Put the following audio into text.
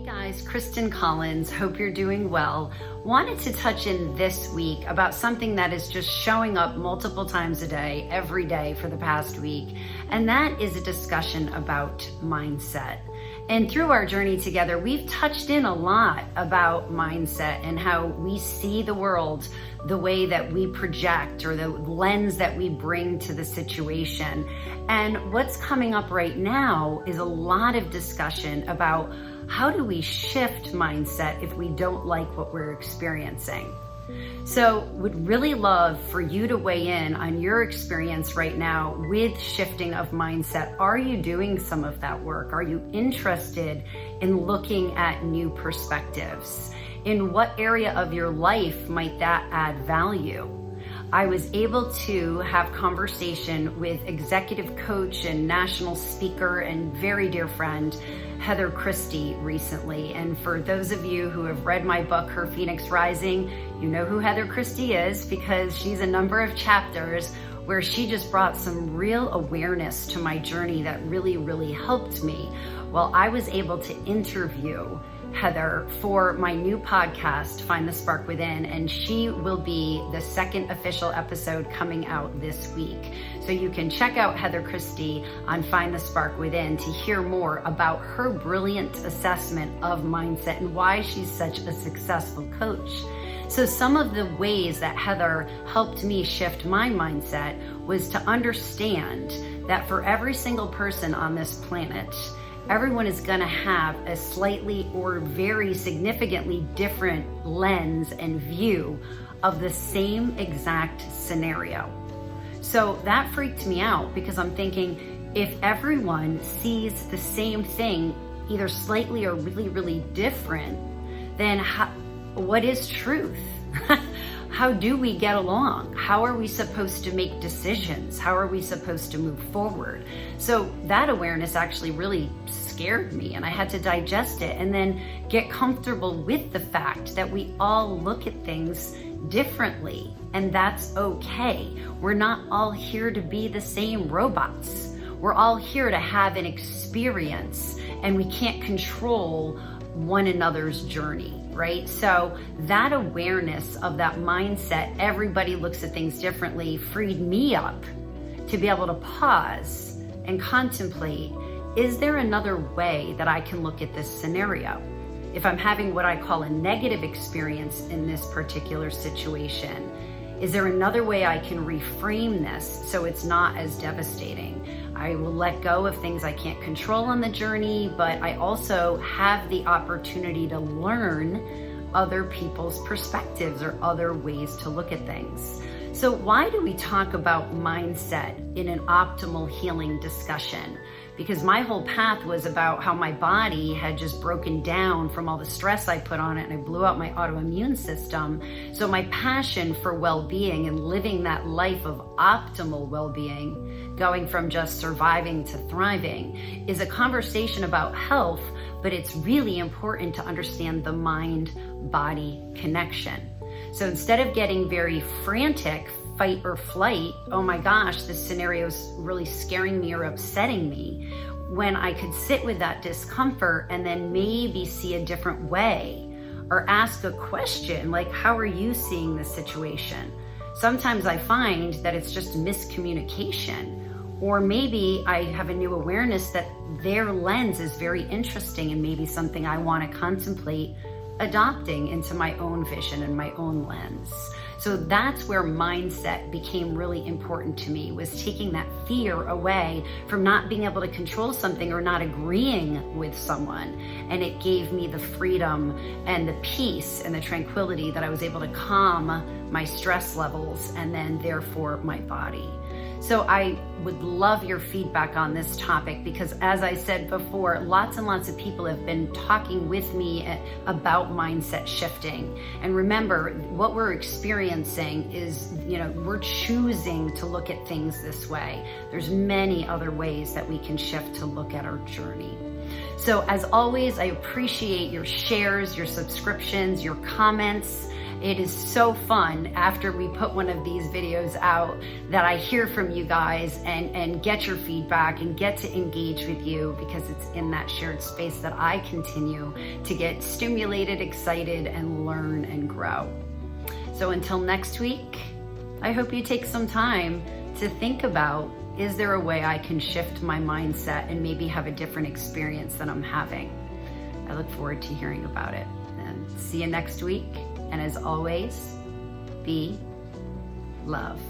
Hey guys, Kristen Collins. Hope you're doing well. Wanted to touch in this week about something that is just showing up multiple times a day, every day for the past week, and that is a discussion about mindset. And through our journey together, we've touched in a lot about mindset and how we see the world, the way that we project or the lens that we bring to the situation. And what's coming up right now is a lot of discussion about how do we shift mindset if we don't like what we're experiencing. So would really love for you to weigh in on your experience right now with shifting of mindset. Are you doing some of that work? Are you interested in looking at new perspectives? In what area of your life might that add value? I was able to have conversation with executive coach and national speaker and very dear friend, Heather Christie, recently. And for those of you who have read my book, Her Phoenix Rising, you know who Heather Christie is because she's a number of chapters where she just brought some real awareness to my journey that really, really helped me. Well, I was able to interview Heather for my new podcast, Find the Spark Within, and she will be the second official episode coming out this week. So you can check out Heather Christie on Find the Spark Within to hear more about her brilliant assessment of mindset and why she's such a successful coach. So some of the ways that Heather helped me shift my mindset was to understand that for every single person on this planet, everyone is going to have a slightly or very significantly different lens and view of the same exact scenario. So that freaked me out because I'm thinking, if everyone sees the same thing, either slightly or really, really different, then what is truth? How do we get along? How are we supposed to make decisions? How are we supposed to move forward? So that awareness actually really scared me, and I had to digest it and then get comfortable with the fact that we all look at things differently, and that's okay. We're not all here to be the same robots. We're all here to have an experience, and we can't control one another's journey. Right? So that awareness of that mindset, everybody looks at things differently, freed me up to be able to pause and contemplate, is there another way that I can look at this scenario? If I'm having what I call a negative experience in this particular situation, is there another way I can reframe this so it's not as devastating? I will let go of things I can't control on the journey, but I also have the opportunity to learn other people's perspectives or other ways to look at things. So why do we talk about mindset in an optimal healing discussion? Because my whole path was about how my body had just broken down from all the stress I put on it, and I blew out my autoimmune system. So my passion for well-being and living that life of optimal well-being, going from just surviving to thriving, is a conversation about health, but it's really important to understand the mind-body connection. So instead of getting very frantic, fight or flight, oh my gosh, this scenario is really scaring me or upsetting me, when I could sit with that discomfort and then maybe see a different way or ask a question like, how are you seeing the situation? Sometimes I find that it's just miscommunication, or maybe I have a new awareness that their lens is very interesting and maybe something I want to contemplate adopting into my own vision and my own lens. So that's where mindset became really important to me, was taking that fear away from not being able to control something or not agreeing with someone. And it gave me the freedom and the peace and the tranquility that I was able to calm my stress levels and then therefore my body. So I would love your feedback on this topic because, as I said before, lots and lots of people have been talking with me about mindset shifting. And remember, what we're experiencing is, we're choosing to look at things this way. There's many other ways that we can shift to look at our journey. So as always, I appreciate your shares, your subscriptions, your comments, It is so fun after we put one of these videos out that I hear from you guys and get your feedback and get to engage with you, because it's in that shared space that I continue to get stimulated, excited, and learn and grow. So until next week, I hope you take some time to think about, is there a way I can shift my mindset and maybe have a different experience than I'm having? I look forward to hearing about it. And see you next week. And as always, be love.